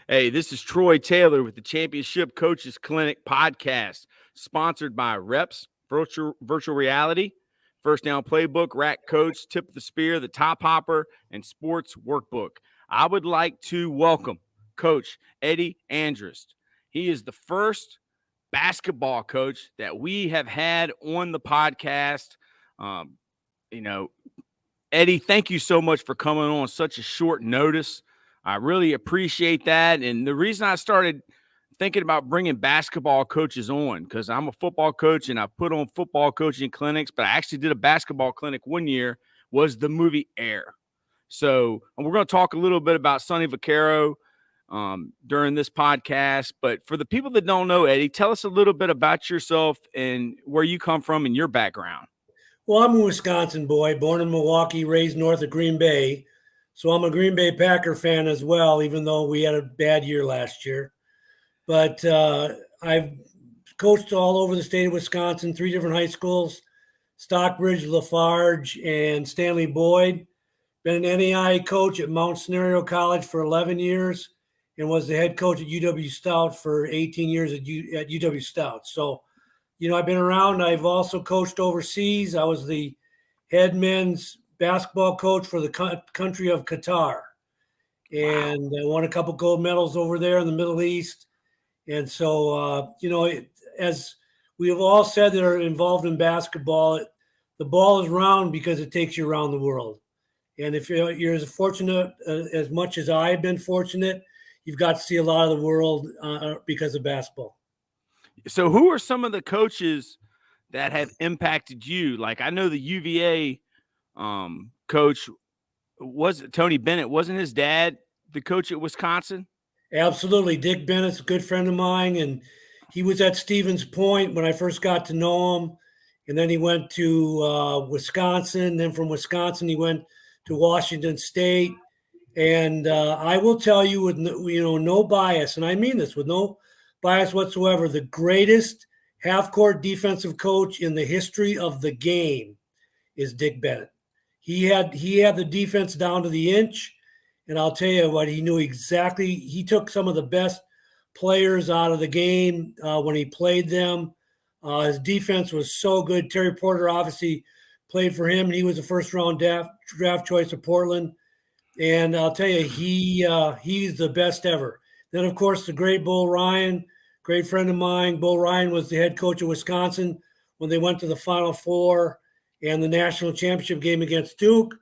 Hey, this is Troy Taylor with the Championship Coaches Clinic podcast, sponsored by Reps, Virtual Reality, First Down Playbook, Rack Coach, Tip of the Spear, the Top Hopper, and Sports Workbook. I would like to welcome Coach Eddie Andrist. He is the first basketball coach that we have had on the podcast. Um, you know, Eddie, thank you so much for coming on such a short notice. I really appreciate that. And the reason I started thinking about bringing basketball coaches on, because I'm a football coach and I put on football coaching clinics, but I actually did a basketball clinic one year, was the movie Air. So we're going to talk a little bit about Sonny Vaccaro during this podcast. But for the people that don't know, Eddie, tell us a little bit about yourself and where you come from and your background. Well, I'm a Wisconsin boy, born in Milwaukee, raised north of Green Bay. So I'm a Green Bay Packer fan as well, even though we had a bad year last year. But I've coached all over the state of Wisconsin, 3 different high schools, Stockbridge, Lafarge, and Stanley Boyd. Been an NAI coach at Mount Scenario College for 11 years and was the head coach at UW Stout for 18 years at UW Stout. So, I've been around. I've also coached overseas. I was the head men's basketball coach for the country of Qatar. And I won a couple gold medals over there in the Middle East. And so, as we have all said that are involved in basketball, the ball is round because it takes you around the world. And if you're as fortunate as much as I've been fortunate, you've got to see a lot of the world because of basketball. So who are some of the coaches that have impacted you? Like I know the UVA coach was Tony Bennett. Wasn't his dad the coach at Wisconsin? Absolutely. Dick Bennett's a good friend of mine, and he was at Stevens Point when I first got to know him. And then he went to Wisconsin. Then from Wisconsin, he went to Washington State. And I will tell you with no bias, and I mean this with no bias whatsoever, the greatest half-court defensive coach in the history of the game is Dick Bennett. He had the defense down to the inch, and I'll tell you what, he knew exactly. He took some of the best players out of the game when he played them. His defense was so good. Terry Porter obviously played for him, and he was a first-round draft choice of Portland. And I'll tell you, he's the best ever. Then, of course, the great Bull Ryan, great friend of mine. Bull Ryan was the head coach of Wisconsin when they went to the Final Four and the national championship game against Duke.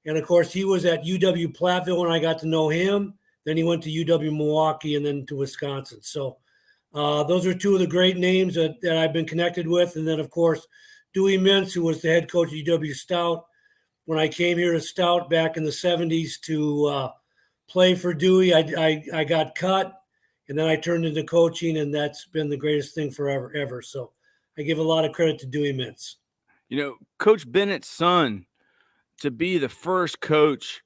And, of course, he was at UW Platteville when I got to know him. Then he went to UW Milwaukee and then to Wisconsin. So those are 2 of the great names that I've been connected with. And then, of course, Dewey Mintz, who was the head coach at UW Stout. When I came here to Stout back in the 70s to play for Dewey, I got cut, and then I turned into coaching, and that's been the greatest thing forever, ever. So I give a lot of credit to Dewey Mintz. Coach Bennett's son, to be the first coach,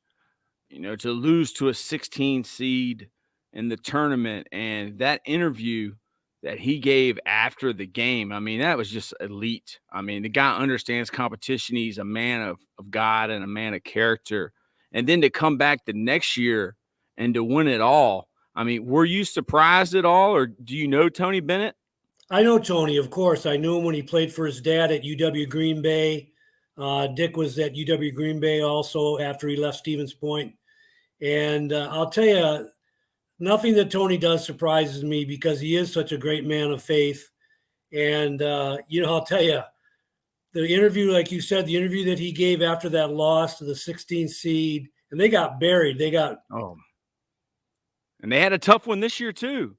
to lose to a 16 seed in the tournament, and that interview that he gave after the game, I mean, that was just elite. I mean, the guy understands competition. He's a man of God and a man of character. And then to come back the next year and to win it all. I mean, were you surprised at all, or do you know Tony Bennett? I know Tony, of course. I knew him when he played for his dad at UW Green Bay. Dick was at UW Green Bay also after he left Stevens Point. And I'll tell you, nothing that Tony does surprises me because he is such a great man of faith. And, I'll tell you, the interview, like you said, the interview that he gave after that loss to the 16th seed, and they got buried. And they had a tough one this year too,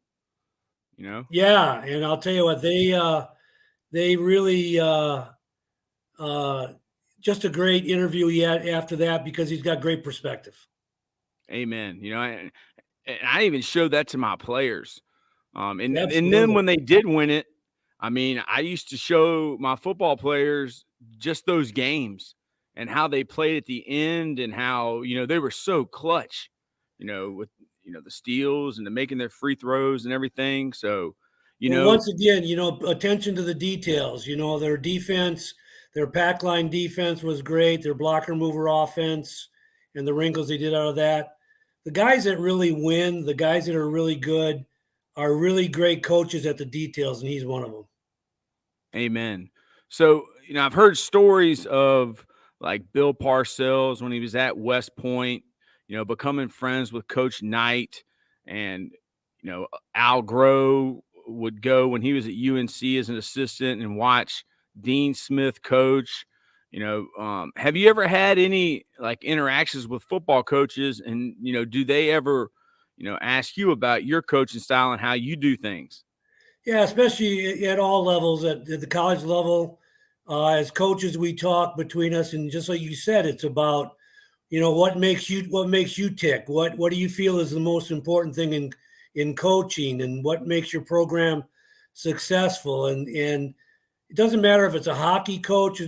Yeah, and I'll tell you what, they really just a great interview he had after that because he's got great perspective. Amen. I even showed that to my players. And then when they did win it, I mean, I used to show my football players just those games and how they played at the end and how, they were so clutch, with, the steals and the making their free throws and everything. So, once again, attention to the details, their defense, their pack line defense was great. Their blocker mover offense and the wrinkles they did out of that. the guys that really win, the guys that are really good, are really great coaches at the details, and he's one of them. Amen. So, I've heard stories of like Bill Parcells when he was at West Point, becoming friends with Coach Knight, and, Al Groh would go when he was at UNC as an assistant and watch Dean Smith coach. Have you ever had any like interactions with football coaches, and, do they ever, ask you about your coaching style and how you do things? Yeah, especially at all levels, at the college level. As coaches, we talk between us, and just like you said, it's about what makes you tick. What do you feel is the most important thing in coaching, and what makes your program successful? And it doesn't matter if it's a hockey coach.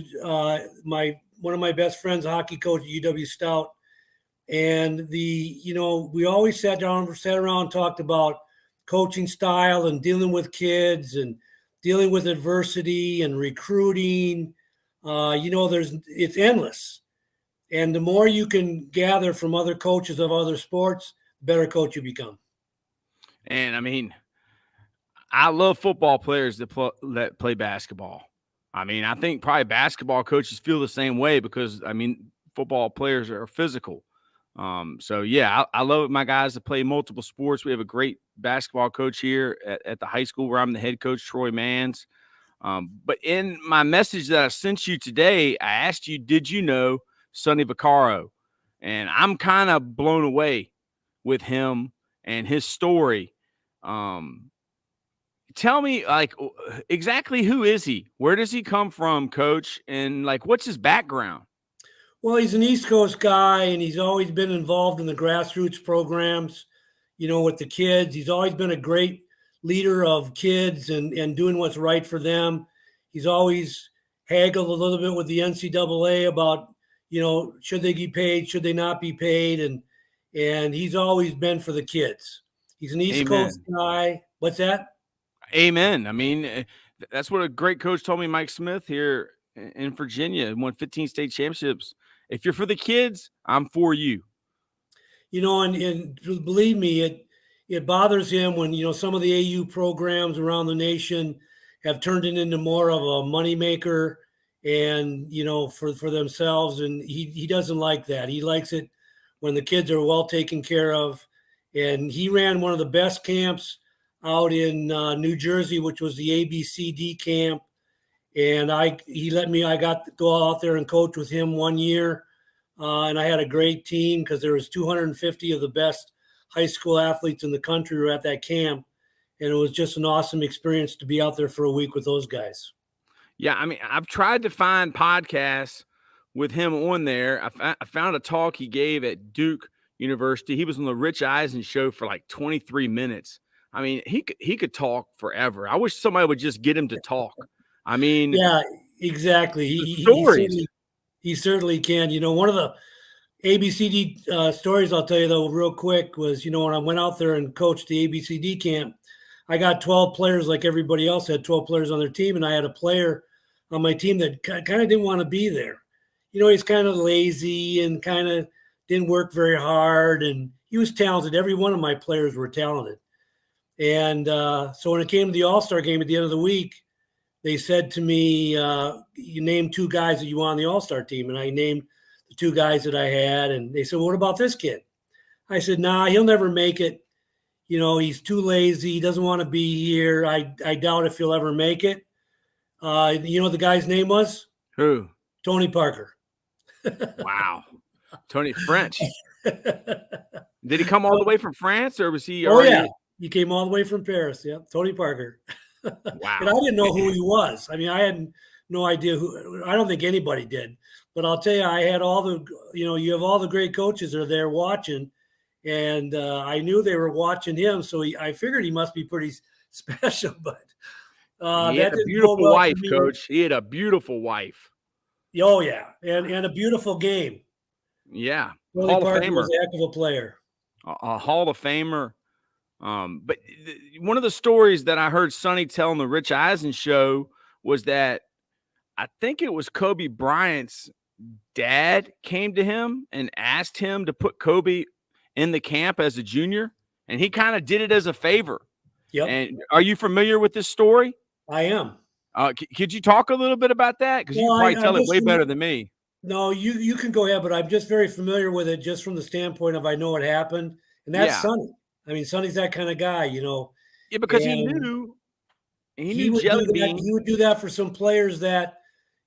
My one of my best friends, a hockey coach at UW Stout, and we always sat around and talked about coaching style and dealing with kids and dealing with adversity and recruiting. It's endless, and the more you can gather from other coaches of other sports, the better coach you become. And I mean, I love football players that play basketball. I mean, I think probably basketball coaches feel the same way because football players are physical. So yeah, I love my guys that play multiple sports. We have a great basketball coach here at the high school where I'm the head coach, Troy Mans. But in my message that I sent you today, I asked you, did you know Sonny Vaccaro? And I'm kind of blown away with him and his story. Tell me, like, exactly who is he? Where does he come from, Coach? And like, what's his background? Well, he's an East Coast guy, and he's always been involved in the grassroots programs, with the kids. He's always been a great leader of kids and doing what's right for them. He's always haggled a little bit with the NCAA about, should they be paid, should they not be paid, and he's always been for the kids. He's an East Coast Amen. guy. What's that? Amen. I mean, that's what a great coach told me, Mike Smith here in Virginia, won 15 state championships. If you're for the kids, I'm for you. And believe me, it bothers him when some of the AU programs around the nation have turned it into more of a moneymaker and for themselves, and he doesn't like that. He likes it when the kids are well taken care of. And he ran one of the best camps out in New Jersey, which was the ABCD camp. And I got to go out there and coach with him 1 year. And I had a great team because there was 250 of the best high school athletes in the country were at that camp. And it was just an awesome experience to be out there for a week with those guys. Yeah, I mean, I've tried to find podcasts with him on there. I found a talk he gave at Duke University. He was on the Rich Eisen show for like 23 minutes. I mean, he could talk forever. I wish somebody would just get him to talk. I mean, yeah, exactly. He certainly can. One of the ABCD stories I'll tell you though, real quick, was when I went out there and coached the ABCD camp, I got 12 players like everybody else had 12 players on their team, and I had a player on my team that kind of didn't want to be there. He's kind of lazy and kind of didn't work very hard, and he was talented. Every one of my players were talented. And so when it came to the All-Star game at the end of the week, they said to me, you name two guys that you want on the All-Star team. And I named the two guys that I had. And they said, well, what about this kid? I said, nah, he'll never make it. He's too lazy. He doesn't want to be here. I doubt if he'll ever make it. You know what the guy's name was? who? Tony Parker. Wow. Tony French. Did he come all the way from France, or was he Oh, already? yeah. He came all the way from Paris. Yeah, Tony Parker. Wow. And I didn't know who he was. I mean, I had no idea who. I don't think anybody did. But I'll tell you, I had all the, you have all the great coaches that are there watching. And I knew they were watching him. So I figured he must be pretty special. But He that had a didn't go beautiful well wife, for me. Coach. He had a beautiful wife. Oh, yeah. And a beautiful game. Yeah. Tony Hall of Parker Famer. was a heck of a player. A Hall of Famer. But one of the stories that I heard Sonny tell on the Rich Eisen show was that I think it was Kobe Bryant's dad came to him and asked him to put Kobe in the camp as a junior, and he kind of did it as a favor. Yep, And are you familiar with this story? I am. Could you talk a little bit about that? Because you Well, can probably I'm tell it just way better than me. no, you can go ahead, but I'm just very familiar with it just from the standpoint of I know it happened, and that's Yeah, Sonny. I mean, Sonny's that kind of guy, yeah, because and he knew do Jelly that. He Bean. would do that for some players that,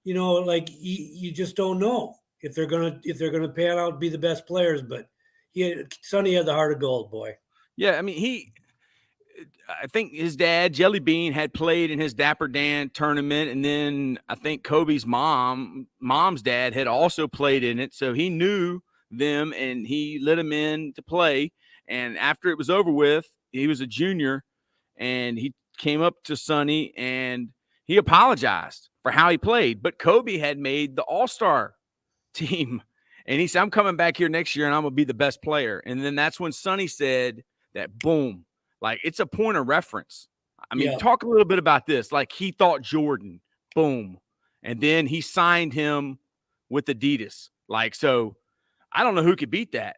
like you just don't know if they're gonna pan out and be the best players. But Sonny had the heart of gold, boy. Yeah, I mean I think his dad, Jelly Bean, had played in his Dapper Dan tournament, and then I think Kobe's mom's dad had also played in it, so he knew them, and he let him in to play. And after it was over with, he was a junior, and he came up to Sonny and he apologized for how he played. But Kobe had made the All-Star team, and he said, "I'm coming back here next year, and I'm gonna be the best player." And then that's when Sonny said that, boom, like it's a point of reference. I mean, Yeah. talk a little bit about this. Like he thought Jordan, boom, and then he signed him with Adidas. Like so, I don't know who could beat that.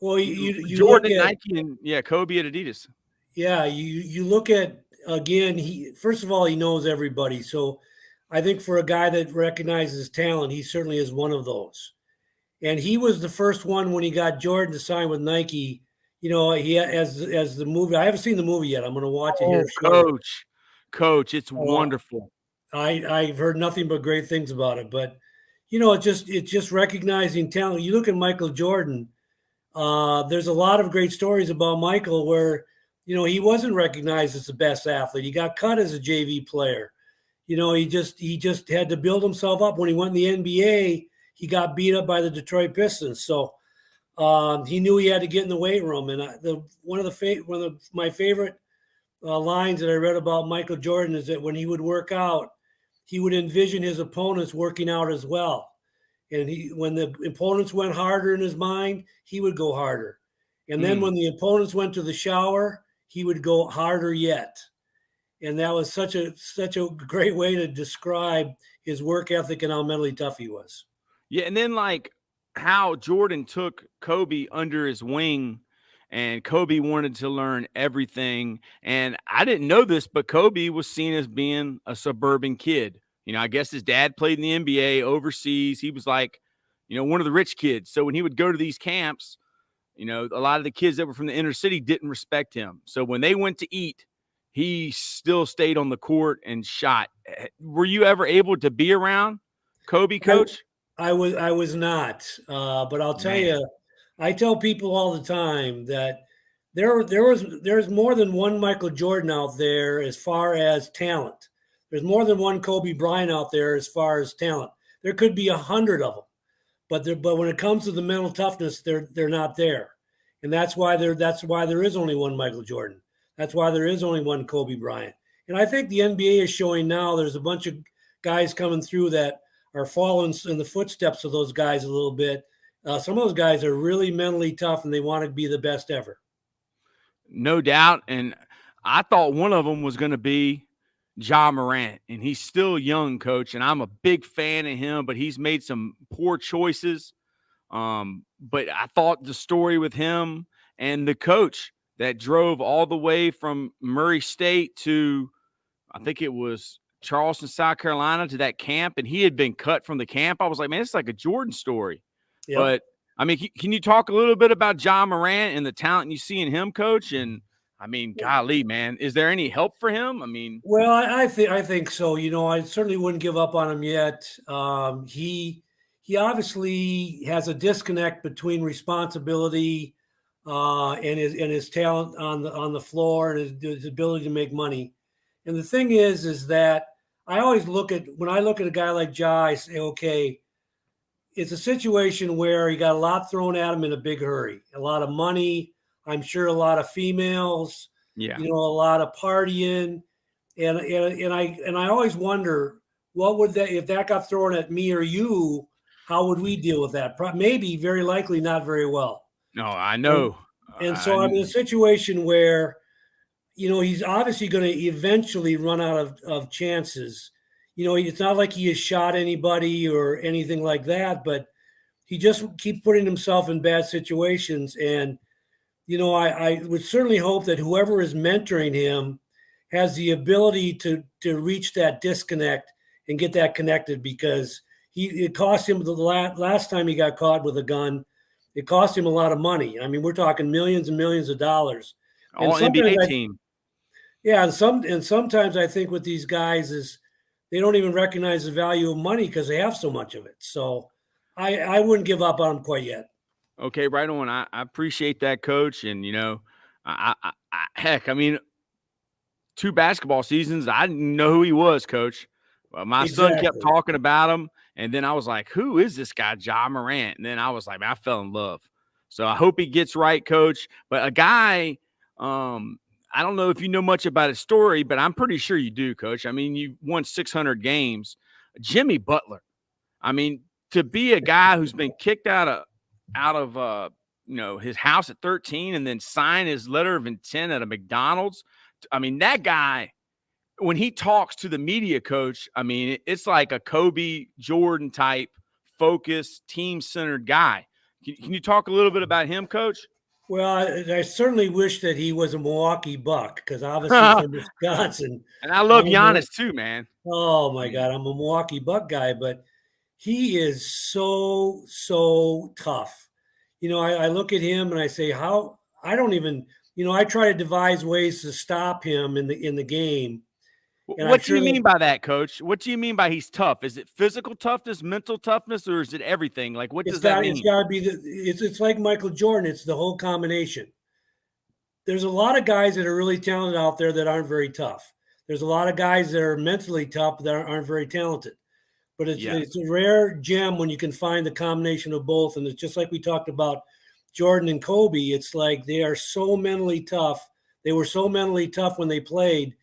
Well, you look Jordan, at Nike, and yeah, Kobe at Adidas. you look at again. He first of all he knows everybody, so I think for a guy that recognizes talent, he certainly is one of those. And he was the first one when he got Jordan to sign with Nike. He as the movie. I haven't seen the movie yet. I'm going to watch it here Oh, shortly. coach, it's Uh, wonderful. I've heard nothing but great things about it. But it's just recognizing talent. You look at Michael Jordan. There's a lot of great stories about Michael where he wasn't recognized as the best athlete. He got cut as a JV player. He just had to build himself up. When he went in the NBA, he got beat up by the Detroit Pistons. So he knew he had to get in the weight room. And one of my favorite lines that I read about Michael Jordan is that when he would work out, he would envision his opponents working out as well. And when the opponents went harder in his mind, he would go harder. And then Mm. when the opponents went to the shower, he would go harder yet. And that was such a great way to describe his work ethic and how mentally tough he was. Yeah, and then like how Jordan took Kobe under his wing, and Kobe wanted to learn everything. And I didn't know this, but Kobe was seen as being a suburban kid. I guess his dad played in the NBA overseas. He was like, one of the rich kids. So when he would go to these camps, a lot of the kids that were from the inner city didn't respect him. So when they went to eat, he still stayed on the court and shot. Were you ever able to be around Kobe, I, coach? I was not, but I'll tell Man. you, I tell people all the time that there's more than one Michael Jordan out there as far as talent. There's more than one Kobe Bryant out there as far as talent. There could be 100 of them, but when it comes to the mental toughness, they're not there, and that's why there is only one Michael Jordan. That's why there is only one Kobe Bryant. And I think the NBA is showing now there's a bunch of guys coming through that are following in the footsteps of those guys a little bit. Some of those guys are really mentally tough and they want to be the best ever. No doubt. And I thought one of them was going to be Ja Morant, and he's still young, coach. And I'm a big fan of him, but he's made some poor choices. But I thought the story with him and the coach that drove all the way from Murray State to, I think it was Charleston, South Carolina, to that camp, and he had been cut from the camp. I was like, man, it's like a Jordan story. Yep. But I mean, can you talk a little bit about John Morant and the talent you see in him, coach? And I mean, golly, man, is there any help for him? I mean, Well, I think so. I certainly wouldn't give up on him yet. He obviously has a disconnect between responsibility and his talent on the floor and his ability to make money. And the thing is that I always when I look at a guy like Ja, I say, okay, it's a situation where he got a lot thrown at him in a big hurry, a lot of money. I'm sure a lot of females, yeah, a lot of partying, and I always wonder what would that if that got thrown at me or you, how would we deal with that? Maybe, very likely, not very well. no, I And, know. and so I'm in a situation where he's obviously going to eventually run out of chances. It's not like he has shot anybody or anything like that, but he just keeps putting himself in bad situations. And I would certainly hope that whoever is mentoring him has the ability to reach that disconnect and get that connected, because it cost him the last time he got caught with a gun. It cost him a lot of money. I mean, we're talking millions and millions of dollars. And All sometimes NBA team. yeah, and sometimes I think with these guys is they don't even recognize the value of money because they have so much of it. So I wouldn't give up on them quite yet. Okay, right on. I appreciate that, coach. And, heck, I mean, 2 basketball seasons, I didn't know who he was, coach. My son kept Exactly. talking about him, and then I was like, "Who is this guy, Ja Morant?" And then I was like, I fell in love. So I hope he gets right, coach. But a guy, I don't know if you know much about his story, but I'm pretty sure you do, coach. I mean, you won 600 games. Jimmy Butler. I mean, to be a guy who's been kicked out of his house at 13 and then sign his letter of intent at a McDonald's. I mean, that guy, when he talks to the media, coach, I mean, it's like a Kobe Jordan type focused, team centered guy. Can you talk a little bit about him, coach? Well, I certainly wish that he was a Milwaukee Buck, because obviously And from Wisconsin, I I'm love a, Giannis too, man. oh I my mean, God, I'm a Milwaukee Buck guy, but he is so tough. I look at him and I say, how I don't even, I try to devise ways to stop him in the game, and I'm what do sure you that mean by that, coach? What do you mean by he's tough? Is it physical toughness, mental toughness, or is it everything? Like, what does that it's mean? got to be it's like Michael Jordan. It's the whole combination. There's a lot of guys that are really talented out there that aren't very tough. There's a lot of guys that are mentally tough that aren't very talented. But it's Yes. a rare gem when you can find the combination of both. And it's just like we talked about Jordan and Kobe. It's like they are so mentally tough. They were so mentally tough when they played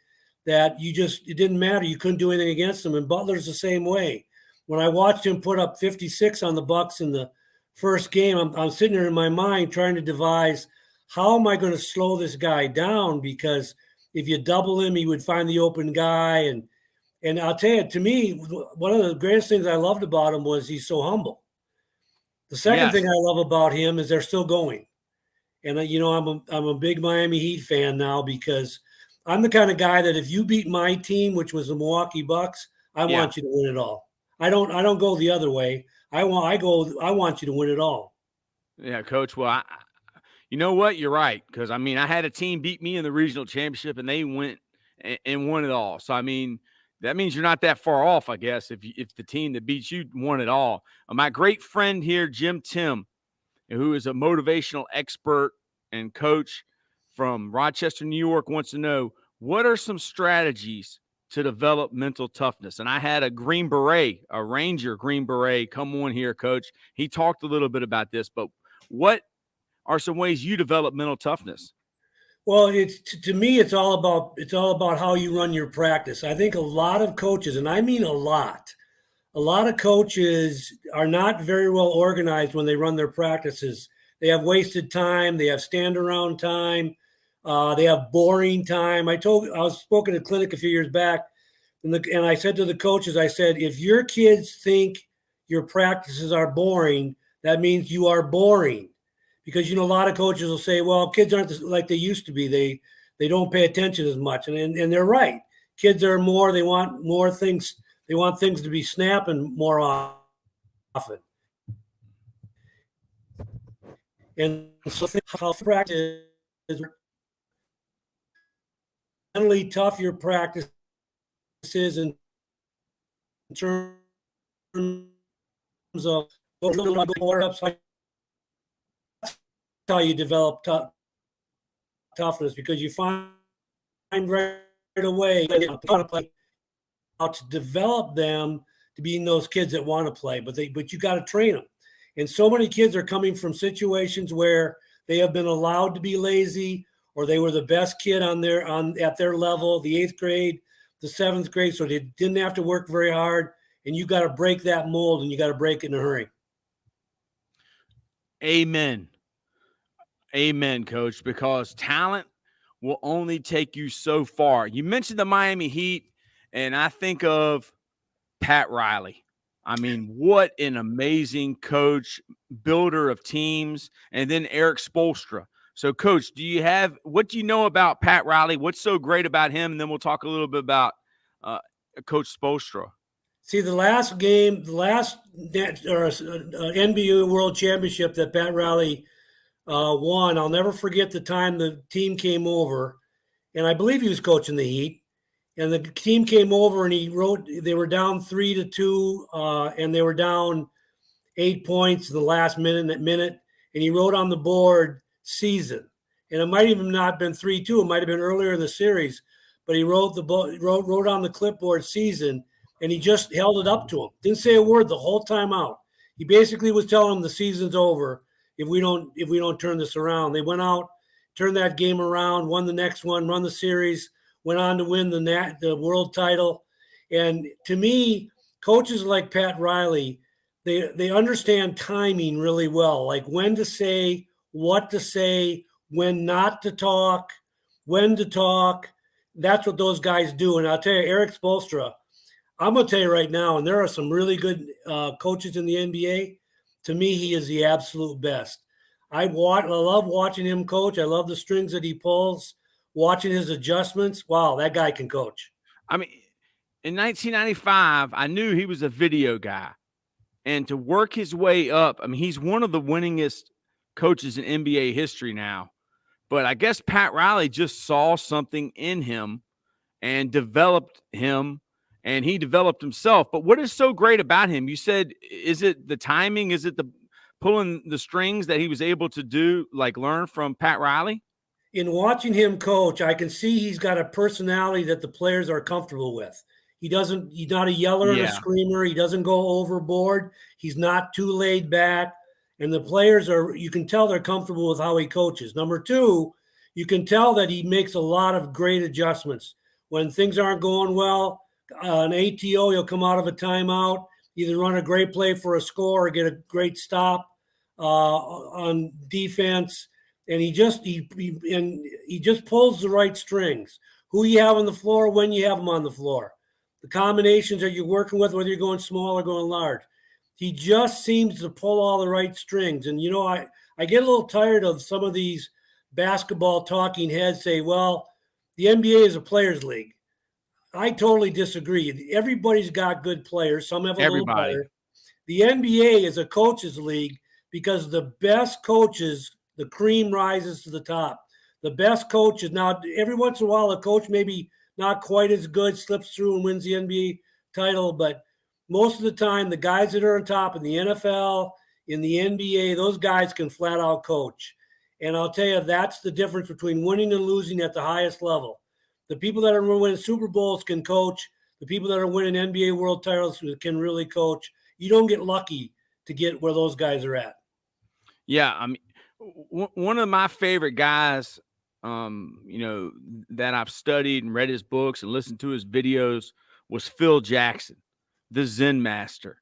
that it didn't matter. You couldn't do anything against them. And Butler's the same way. When I watched him put up 56 on the Bucks in the first game, I'm sitting there in my mind trying to devise, how am I going to slow this guy down? Because if you double him, he would find the open guy. And I'll tell you, to me, one of the greatest things I loved about him was he's so humble. The second thing Yes. I love about him is they're still going. And I'm a big Miami Heat fan now, because I'm the kind of guy that if you beat my team, which was the Milwaukee Bucks, I Yeah. want you to win it all. I don't go the other way. I want you to win it all. Yeah, coach. Well, you know what? You're right. Because, I mean, I had a team beat me in the regional championship, and they went and won it all. So, I mean, that means you're not that far off, I guess, if the team that beats you won it all. My great friend here, Jim Tim, who is a motivational expert and coach from Rochester, New York, wants to know, what are some strategies to develop mental toughness? And I had a Green Beret, a Ranger Green Beret, come on here, coach. He talked a little bit about this, but what are some ways you develop mental toughness? Well, to me, it's all about how you run your practice. I think a lot of coaches, and I mean a lot of coaches are not very well organized when they run their practices. They have wasted time. They have stand around time. They have boring time. I was spoken at a clinic a few years back, and I said to the coaches, I said, if your kids think your practices are boring, that means you are boring, because a lot of coaches will say, well, kids aren't like they used to be. They don't pay attention as much, and they're right. Kids are more. They want more things. They want things to be snapping more often. And so how practice is mentally tough your practice is in terms of more upside, how you develop toughness, because you find right away how to develop them to being those kids that want to play, but you got to train them. And so many kids are coming from situations where they have been allowed to be lazy, or they were the best kid at their level, the 8th grade, the 7th grade, so they didn't have to work very hard. And you got to break that mold, and you got to break it in a hurry. Amen. Amen, coach, because talent will only take you so far. You mentioned the Miami Heat, and I think of Pat Riley. I mean, what an amazing coach, builder of teams, and then Eric Spoelstra. So, Coach, what do you know about Pat Riley? What's so great about him? And then we'll talk a little bit about Coach Spoelstra. See, the last game, the last NBA World Championship that Pat Riley won, I'll never forget the time the team came over, and I believe he was coaching the Heat. And the team came over, and he wrote. They were down 3-2, and they were down 8 points in the last minute, and he wrote on the board season. And it might even not have been 3-2. It might have been earlier in the series, but he wrote on the clipboard season, and he just held it up to him. Didn't say a word the whole time out. He basically was telling him the season's over if we don't turn this around. They went out, turned that game around, won the next one, won the series, went on to win the world title. And to me, coaches like Pat Riley, they understand timing really well, like when to say, what to say, when not to talk, when to talk. That's what those guys do. And I'll tell you, Eric Spoelstra, I'm going to tell you right now, and there are some really good coaches in the NBA. To me, he is the absolute best. I love watching him coach. I love the strings that he pulls, watching his adjustments. Wow, that guy can coach. I mean, in 1995, I knew he was a video guy. And to work his way up, I mean, he's one of the winningest coaches in NBA history now. But I guess Pat Riley just saw something in him and developed him, and he developed himself. But what is so great about him? You said, is it the timing? Is it the pulling the strings that he was able to do, like learn from Pat Riley? In watching him coach, I can see he's got a personality that the players are comfortable with. He's not a yeller and a screamer. He doesn't go overboard. He's not too laid back. And the players you can tell they're comfortable with how he coaches. Number two, you can tell that he makes a lot of great adjustments. When things aren't going well, an ATO, he'll come out of a timeout, either run a great play for a score or get a great stop on defense. And he just pulls the right strings. Who you have on the floor, when you have them on the floor. The combinations that you're working with, whether you're going small or going large. He just seems to pull all the right strings. And, I get a little tired of some of these basketball talking heads say, well, the NBA is a players' league. I totally disagree. Everybody's got good players. Some have a little better. The NBA is a coaches' league because the best coaches, the cream rises to the top. The best coaches, now every once in a while a coach maybe not quite as good slips through and wins the NBA title, but most of the time the guys that are on top in the NFL, in the NBA, those guys can flat out coach. And I'll tell you, that's the difference between winning and losing at the highest level. The people that are winning Super Bowls can coach. The people that are winning NBA world titles can really coach. You don't get lucky to get where those guys are at. Yeah, I mean, one of my favorite guys, that I've studied and read his books and listened to his videos was Phil Jackson, the Zen master.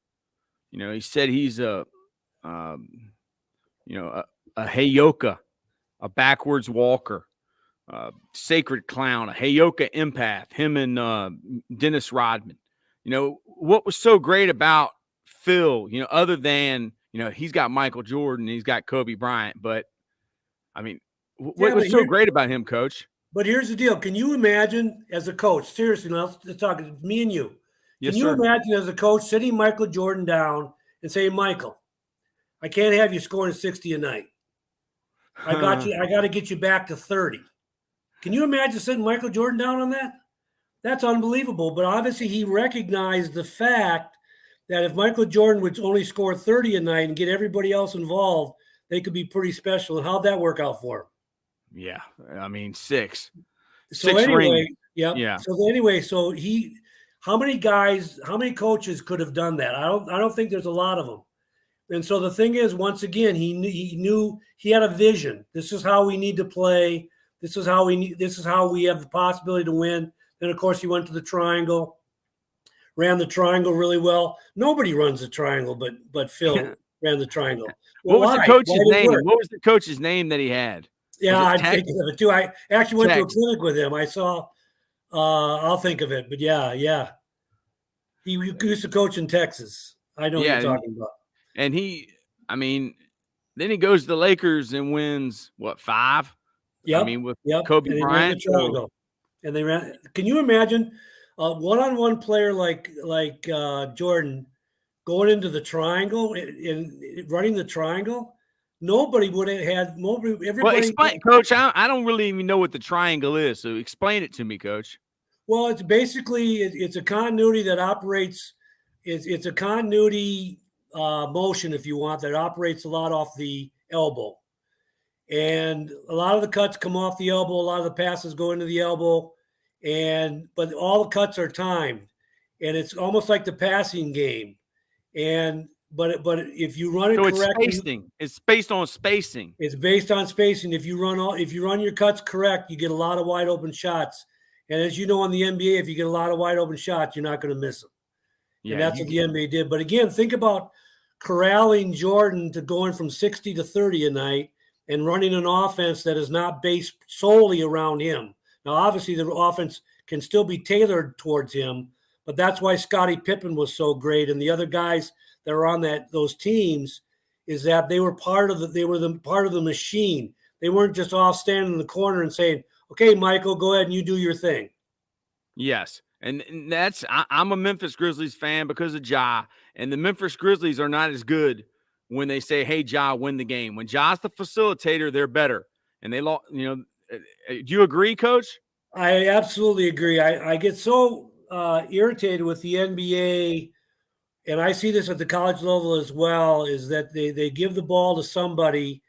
He said he's a Heyoka, a backwards walker, sacred clown, a Heyoka empath, him and Dennis Rodman. What was so great about Phil, other than, he's got Michael Jordan, he's got Kobe Bryant, but I mean, what was so great about him, Coach? But here's the deal. Can you imagine as a coach, seriously, let's talk, me and you. Can you imagine as a coach sitting Michael Jordan down and saying, Michael, I can't have you scoring 60 a night. I got to get you back to 30. Can you imagine sitting Michael Jordan down on that? That's unbelievable. But obviously he recognized the fact that if Michael Jordan would only score 30 a night and get everybody else involved, they could be pretty special. And how'd that work out for him? Yeah. I mean, six. So anyway, yeah. So anyway, how many coaches could have done that? I don't think there's a lot of them. And so the thing is, once again, he knew he had a vision. This is how we need to play. This is how we have the possibility to win. Then of course he went to the triangle, ran the triangle really well. Nobody runs the triangle, but Phil ran the triangle. Well, what was the coach's name? What was the coach's name that he had? Yeah, I'm thinking of it too. I actually went to a clinic with him. I saw. I'll think of it, but yeah. He used to coach in Texas. I know what you're talking about. And Then he goes to the Lakers and wins, what, 5? I Yep, mean, with yep. Kobe And they ran the Bryant. So, triangle. And they ran. Can you imagine a one-on-one player like Jordan going into the triangle and running the triangle? Nobody would have had. Nobody, well, everybody. explain, Coach. I don't really even know what the triangle is. So explain it to me, Coach. Well, it's basically it's a continuity that operates. It's a continuity motion, if you want, that operates a lot off the elbow, and a lot of the cuts come off the elbow. A lot of the passes go into the elbow, but all the cuts are timed, and it's almost like the passing game. And but if you run it So it's correctly, spacing. It's based on spacing. it's based on spacing. If you run your cuts correct, you get a lot of wide open shots. And as you know in the NBA, if you get a lot of wide open shots, you're not going to miss them. And Yeah, that's you what get, the NBA did. But again, think about corralling Jordan to going from 60 to 30 a night and running an offense that is not based solely around him. Now, obviously, the offense can still be tailored towards him, but that's why Scottie Pippen was so great, and the other guys that are on those teams is that they were part of the machine. They weren't just all standing in the corner and saying, "Okay, Michael, go ahead and you do your thing." yes. And that's I'm a Memphis Grizzlies fan because of Ja. And the Memphis Grizzlies are not as good when they say, "Hey, Ja, win the game." When Ja's the facilitator, they're better. And they lost. Do you agree, Coach? I absolutely agree. I get so irritated with the NBA, and I see this at the college level as well, is that they give the ball to somebody.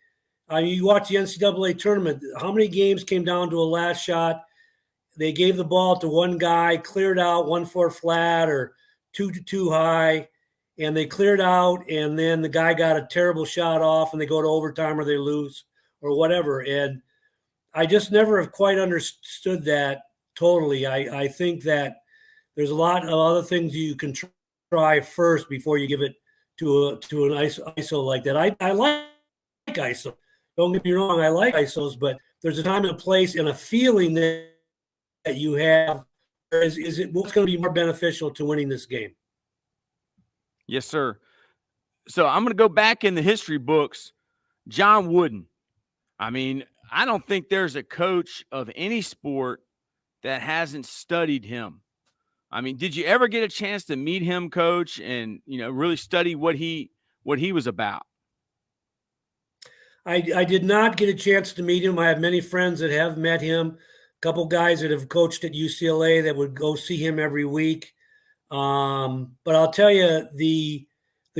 You watch the NCAA tournament, how many games came down to a last shot? They gave the ball to one guy, cleared out 1-4 flat or 2-2 high, and they cleared out, and then the guy got a terrible shot off, and they go to overtime or they lose or whatever. And I just never have quite understood that totally. I think that there's a lot of other things you can try first before you give it to an ISO like that. I like ISO. Don't get me wrong, I like ISOs, but there's a time and a place and a feeling that you have. Is it what's going to be more beneficial to winning this game? Yes, sir. So I'm going to go back in the history books. John Wooden. I mean, I don't think there's a coach of any sport that hasn't studied him. I mean, did you ever get a chance to meet him, Coach, and really study what he was about? I did not get a chance to meet him. I have many friends that have met him. A couple guys that have coached at UCLA that would go see him every week. But I'll tell you the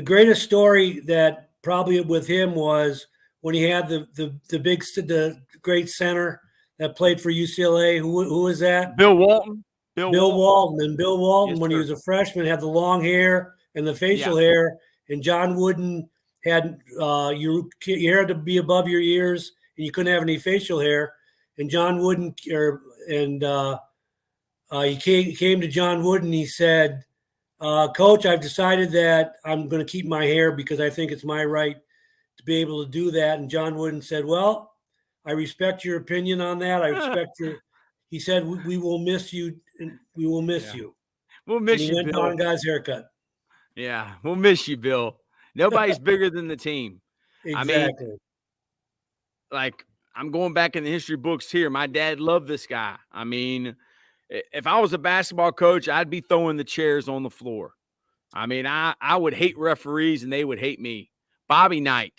greatest story that probably with him was when he had the great center that played for UCLA. Who was that? Bill Walton. Bill Walton. And Bill Walton, Yes, when he sir. was a freshman, had the long hair and the facial Yeah. hair, and John Wooden had your hair had to be above your ears, and you couldn't have any facial hair. And John Wooden, he came to John Wooden. He said, "Coach, I've decided that I'm going to keep my hair because I think it's my right to be able to do that." And John Wooden said, "Well, I respect your opinion on that. I respect your." He said, "We will miss you. We will miss Yeah. you." We'll And miss he you, went down Bill. and got his haircut. Yeah, we'll miss you, Bill. Nobody's bigger than the team. I mean, Exactly. like I'm going back in the history books here. My dad loved this guy. I mean, if I was a basketball coach, I'd be throwing the chairs on the floor. I mean, I would hate referees and they would hate me. Bobby Knight.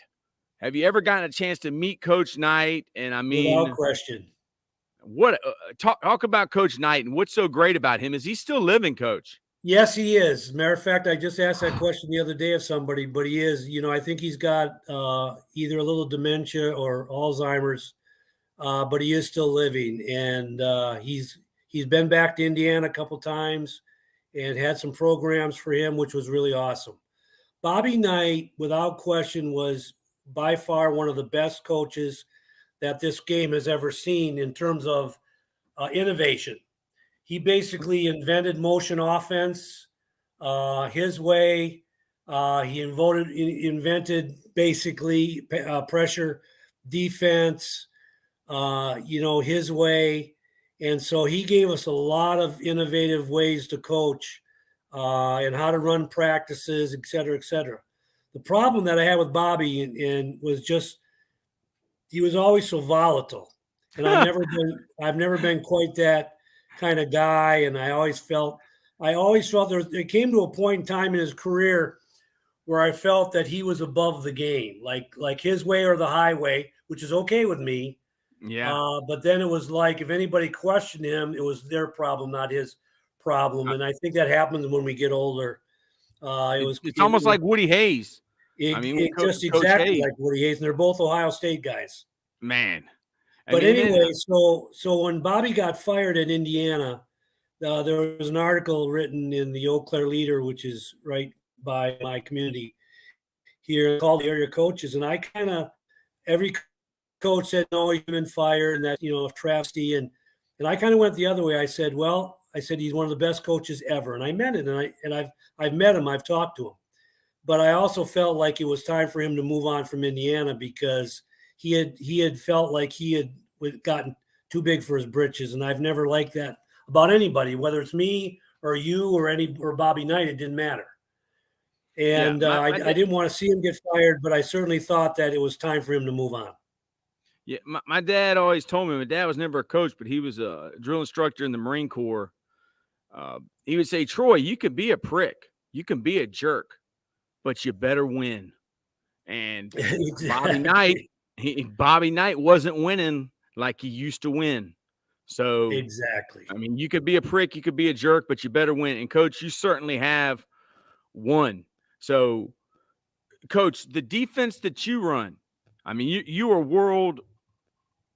Have you ever gotten a chance to meet Coach Knight? And I Without mean, question. what talk about Coach Knight and what's so great about him? Is he still living, Coach? Yes, he is. Matter of fact, I just asked that question the other day of somebody, but he is. I think he's got either a little dementia or Alzheimer's, but he is still living, and he's been back to Indiana a couple times and had some programs for him, which was really awesome. Bobby Knight, without question, was by far one of the best coaches that this game has ever seen in terms of innovation. He basically invented motion offense his way. He invented basically pressure defense, his way. And so he gave us a lot of innovative ways to coach and how to run practices, et cetera, et cetera. The problem that I had with Bobby and was just he was always so volatile, and I've never been quite that kind of guy. And I always felt there came to a point in time in his career where I felt that he was above the game, like his way or the highway, which is okay with me. Yeah. But then it was like if anybody questioned him, it was their problem, not his problem. Uh, And I think that happens when we get older. it's almost like Woody Hayes. I mean, with Just Coach exactly Hayes, like Woody Hayes, and they're both Ohio State guys. man. I But mean, then anyway, so when Bobby got fired at Indiana, there was an article written in the Eau Claire Leader, which is right by my community here, called the area coaches, and I kind of every coach said no, he's been fired, and that travesty, and I kind of went the other way. I said, well, he's one of the best coaches ever, and I meant it, and I've met him, I've talked to him, but I also felt like it was time for him to move on from Indiana because he had felt like he had gotten too big for his britches, and I've never liked that about anybody, whether it's me or you or Bobby Knight. It didn't matter, yeah, and I didn't want to see him get fired, but I certainly thought that it was time for him to move on. yeah, my dad always told me. My dad was never a coach, but he was a drill instructor in the Marine Corps. He would say, "Troy, you can be a prick, you can be a jerk, but you better win." And Exactly. Bobby Knight wasn't winning like he used to win. So, Exactly. I mean, you could be a prick, you could be a jerk, but you better win. And coach, you certainly have won. So, coach, the defense that you run, I mean, you are world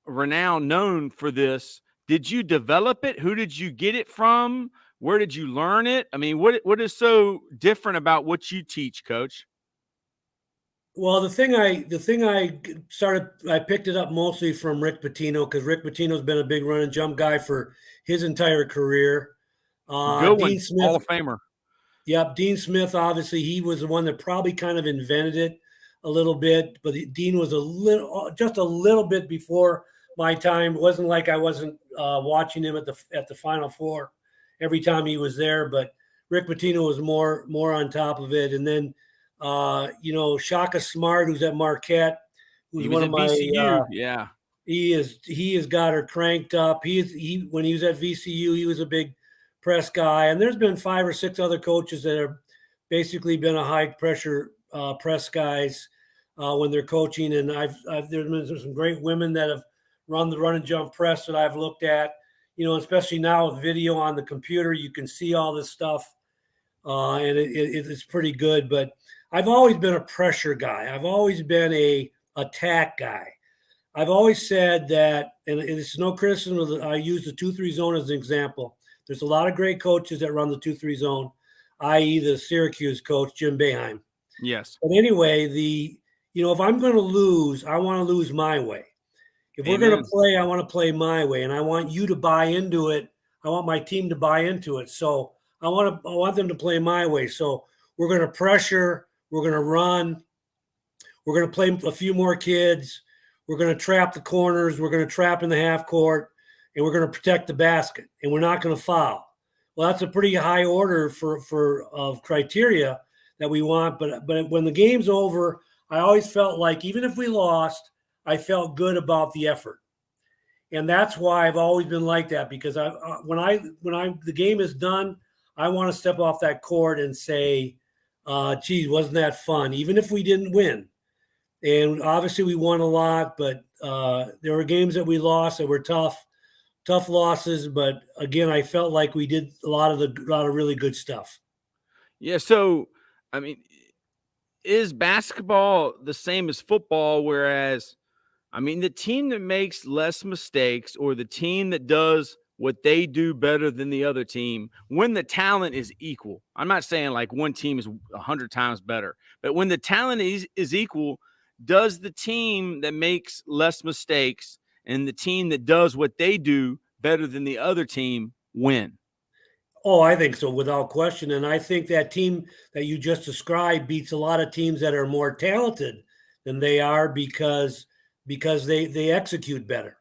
renowned, known for this. Did you develop it? Who did you get it from? Where did you learn it? I mean, what is so different about what you teach, coach? Well, I picked it up mostly from Rick Pitino because Rick Pitino's been a big run and jump guy for his entire career. Good one, Dean Smith, Hall of Famer. yep, Dean Smith. Obviously, he was the one that probably kind of invented it a little bit, but Dean was just a little bit before my time. It wasn't like I wasn't watching him at the Final Four every time he was there, but Rick Pitino was more on top of it. And then Shaka Smart, who's at Marquette, who's He was one of at my VCU. Yeah. he has got her cranked up. He when he was at VCU, he was a big press guy. And there's been 5 or 6 other coaches that have basically been a high pressure press guys when they're coaching. And there's been some great women that have run the run and jump press that I've looked at. Especially now with video on the computer, you can see all this stuff, and it's pretty good. But I've always been a pressure guy. I've always been a attack guy. I've always said that, and it's no criticism. I use the 2-3 zone as an example. There's a lot of great coaches that run the 2-3 zone, i.e., the Syracuse coach Jim Boeheim. Yes. But anyway, if I'm going to lose, I want to lose my way. If we're going to play, I want to play my way, and I want you to buy into it. I want my team to buy into it. So I want them to play my way. So we're going to pressure. We're going to run. We're going to play a few more kids. We're going to trap the corners. We're going to trap in the half court, and we're going to protect the basket. And we're not going to foul. Well, that's a pretty high order of criteria that we want. But when the game's over, I always felt like even if we lost, I felt good about the effort. And that's why I've always been like that, because when the game is done, I want to step off that court and say, geez, wasn't that fun? Even if we didn't win. And obviously we won a lot, but there were games that we lost that were tough losses. But again, I felt like we did a lot of really good stuff. Yeah. So, I mean, is basketball the same as football? Whereas, I mean, the team that makes less mistakes or the team that does what they do better than the other team, when the talent is equal, I'm not saying like one team is 100 times better, but when the talent is equal, does the team that makes less mistakes and the team that does what they do better than the other team win? Oh, I think so, without question. And I think that team that you just described beats a lot of teams that are more talented than they are because they execute better.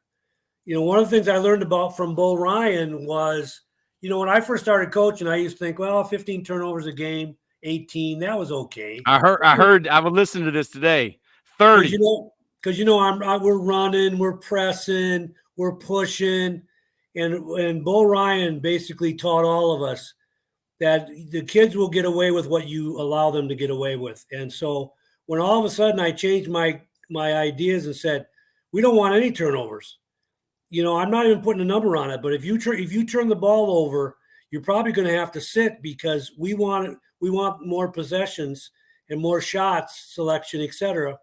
One of the things I learned about from Bo Ryan was, when I first started coaching, I used to think, well, 15 turnovers a game, 18. That was okay. I would listen to this today. Because 30. we're running, we're pressing, we're pushing, and Bo Ryan basically taught all of us that the kids will get away with what you allow them to get away with. And so when all of a sudden I changed my ideas and said, we don't want any turnovers. I'm not even putting a number on it, but if you turn the ball over, you're probably going to have to sit because we want more possessions and more shots selection, etc.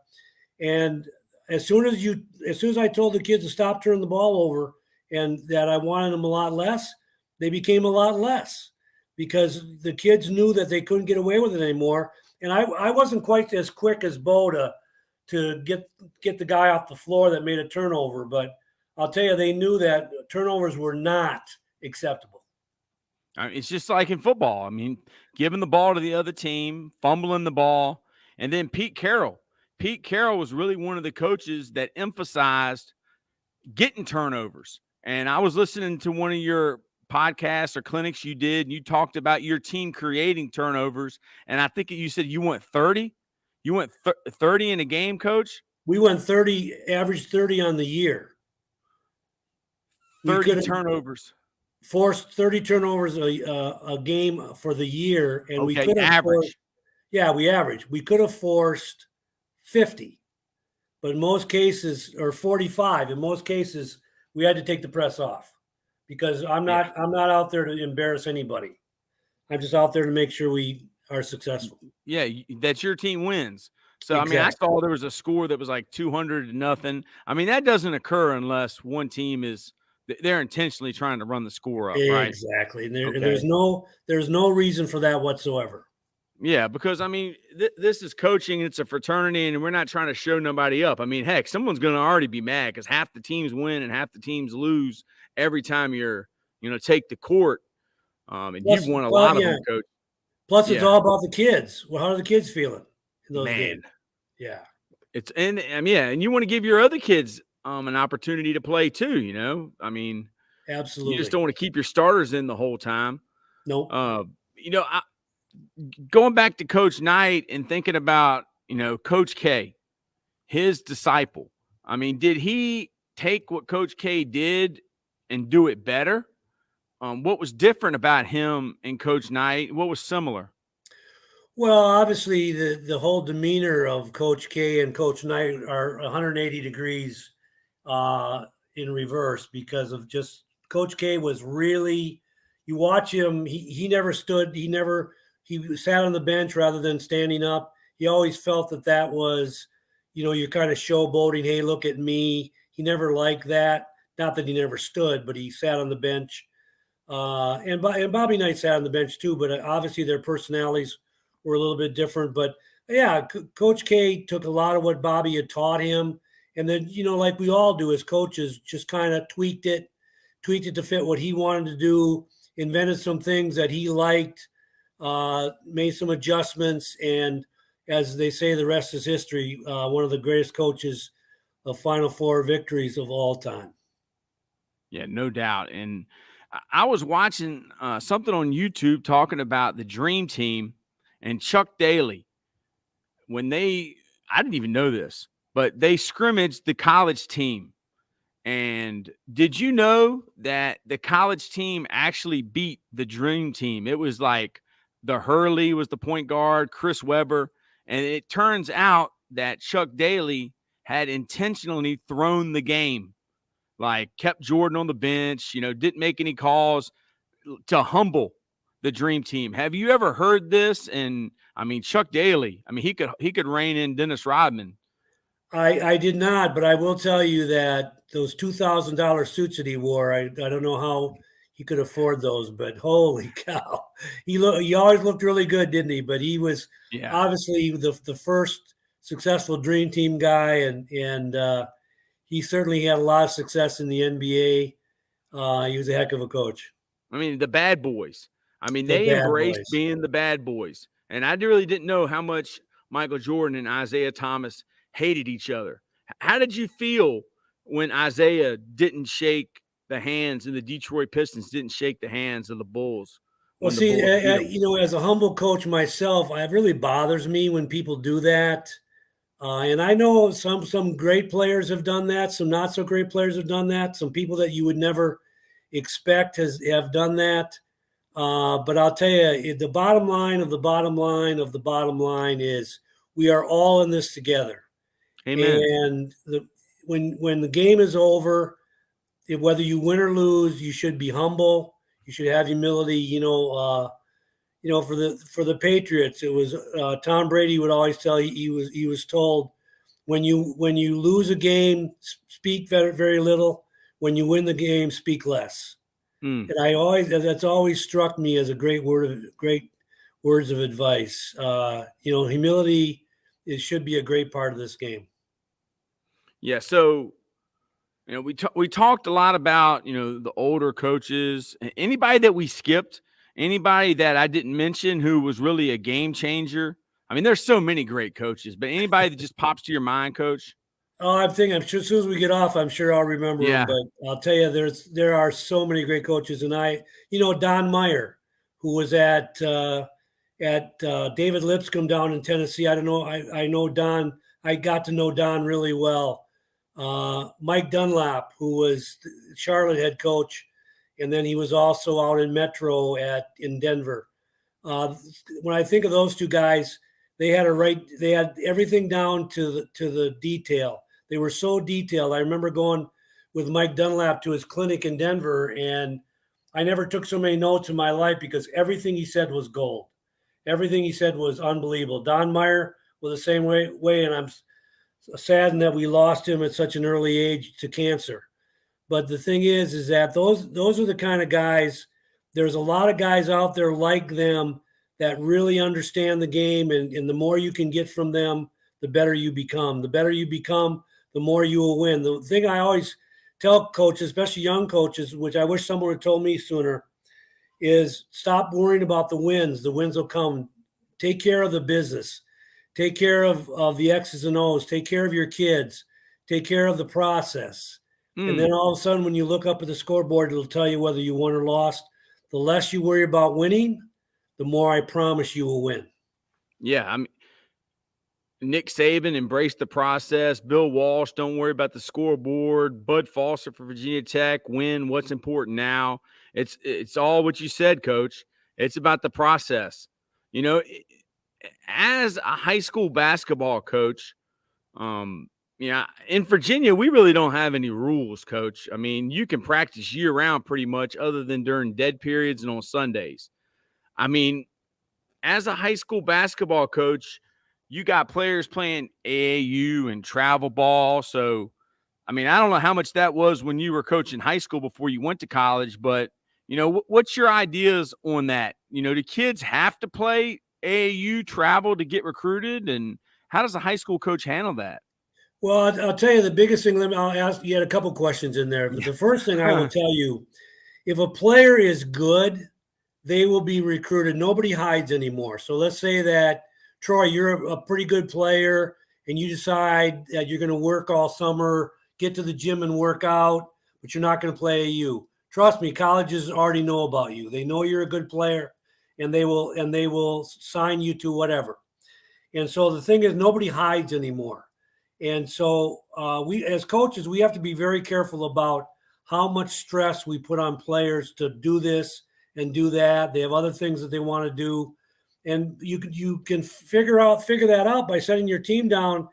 And as soon as I told the kids to stop turning the ball over and that I wanted them a lot less, they became a lot less because the kids knew that they couldn't get away with it anymore. And I wasn't quite as quick as Bo to get the guy off the floor that made a turnover, but I'll tell you, they knew that turnovers were not acceptable. It's just like in football. I mean, giving the ball to the other team, fumbling the ball, and then Pete Carroll. Pete Carroll was really one of the coaches that emphasized getting turnovers. And I was listening to one of your podcasts or clinics you did, and you talked about your team creating turnovers. And I think you said you went 30. You went 30 in a game, coach? We went 30, average 30 on the year. 30 turnovers. Forced 30 turnovers a game for the year, and we Okay, could have average. we averaged. We could have forced 50, but in most cases, or 45, in most cases, we had to take the press off because I'm not out there to embarrass anybody. I'm just out there to make sure we are successful. Yeah, that your team wins. So, Exactly. I mean, I saw there was a score that was like 200-0. I mean, that doesn't occur unless one team they're intentionally trying to run the score up, right? Exactly. And, Okay. there's no reason for that whatsoever. Yeah, because I mean, this is coaching. It's a fraternity, and we're not trying to show nobody up. I mean, heck, someone's going to already be mad because half the teams win and half the teams lose every time take the court. And you've won a lot of them, coach. Plus, it's all about the kids. Well, how are the kids feeling in those games? Yeah. And you want to give your other kids an opportunity to play too, I mean, absolutely. You just don't want to keep your starters in the whole time. Nope. Going back to Coach Knight and thinking about, Coach K, his disciple. I mean, did he take what Coach K did and do it better? What was different about him and Coach Knight? What was similar? Well, obviously, the whole demeanor of Coach K and Coach Knight are 180 degrees in reverse because of just Coach K was really. You watch him; he never stood. He sat on the bench rather than standing up. He always felt that was, you're kind of showboating. Hey, look at me. He never liked that. Not that he never stood, but he sat on the bench. And Bobby Knight sat on the bench too, but obviously their personalities were a little bit different. But yeah, Coach K took a lot of what Bobby had taught him, and then like we all do as coaches, just kind of tweaked it to fit what he wanted to do, invented some things that he liked, made some adjustments, and as they say, the rest is history. One of the greatest coaches of Final Four victories of all time. Yeah, no doubt. And I was watching something on YouTube talking about the Dream Team and Chuck Daly. I didn't even know this, but they scrimmaged the college team. And did you know that the college team actually beat the Dream Team? It was like the Hurley was the point guard, Chris Webber. And it turns out that Chuck Daly had intentionally thrown the game, like kept Jordan on the bench, didn't make any calls to humble the Dream Team. Have you ever heard this? And I mean, Chuck Daly, I mean, he could rein in Dennis Rodman. I did not, but I will tell you that those $2,000 suits that he wore, I don't know how he could afford those, but holy cow, he always looked really good, didn't he? But he was obviously the first successful Dream Team guy, and he certainly had a lot of success in the NBA. He was a heck of a coach. I mean, the bad boys. I mean, they embraced being the bad boys. And I really didn't know how much Michael Jordan and Isaiah Thomas hated each other. How did you feel when Isaiah didn't shake the hands and the Detroit Pistons didn't shake the hands of the Bulls Well, when the see, Bulls beat them. as a humble coach myself, it really bothers me when people do that. And I know some great players have done that. Some not so great players have done that. Some people that you would never expect have done that. But I'll tell you, the bottom line of the bottom line of the bottom line is we are all in this together. Amen. And when the game is over, whether you win or lose, you should be humble. You should have humility. For the Patriots, it was Tom Brady would always tell you he was told when you lose a game, speak very, very little. When you win the game, speak less. Mm. And that's always struck me as a great words of advice. Humility should be a great part of this game. Yeah. So, we talked a lot about, the older coaches. Anybody that we skipped, anybody that I didn't mention who was really a game changer. I mean, there's so many great coaches, but anybody that just pops to your mind, Coach? Oh, I'm sure as soon as we get off, I'm sure I'll remember them. Yeah. But I'll tell you, there are so many great coaches, and Don Meyer, who was at David Lipscomb down in Tennessee. I don't know. I know Don. I got to know Don really well. Mike Dunlap, who was Charlotte head coach, and then he was also out in Metro in Denver. When I think of those two guys, they had everything down to the detail. They were so detailed. I remember going with Mike Dunlap to his clinic in Denver, and I never took so many notes in my life because everything he said was gold. Everything he said was unbelievable. Don Meyer was the same way, and I'm saddened that we lost him at such an early age to cancer. But the thing is that those are the kind of guys. There's a lot of guys out there like them that really understand the game, and the more you can get from them, the better you become. The better you become, the more you will win. The thing I always tell coaches, especially young coaches, which I wish someone had told me sooner, is stop worrying about the wins. The wins will come. Take care of the business. Take care of the X's and O's. Take care of your kids. Take care of the process. And then Mm. all of a sudden, when you look up at the scoreboard, it'll tell you whether you won or lost. The less you worry about winning, the more I promise you will win. Yeah. I mean, Nick Saban embraced the process. Bill Walsh, don't worry about the scoreboard. Bud Foster for Virginia Tech, win what's important now. It's all what you said, Coach. It's about the process. You know, as a high school basketball coach, in Virginia, we really don't have any rules, Coach. I mean, you can practice year round pretty much, other than during dead periods and on Sundays. I mean, as a high school basketball coach, you got players playing AAU and travel ball. So, I mean, I don't know how much that was when you were coaching high school before you went to college, but, what's your ideas on that? Do kids have to play AAU travel to get recruited? And how does a high school coach handle that? Well, I'll tell you the biggest thing. I'll ask you. Had a couple questions in there, but the first thing I will tell you, if a player is good, they will be recruited. Nobody hides anymore. So let's say that, Troy, you're a pretty good player and you decide that you're going to work all summer, get to the gym and work out, but you're not going to play AU. Trust me, colleges already know about you. They know you're a good player, and they will sign you to whatever. And so the thing is, nobody hides anymore. And so we, as coaches, we have to be very careful about how much stress we put on players to do this and do that. They have other things that they want to do, and you can figure that out by setting your team down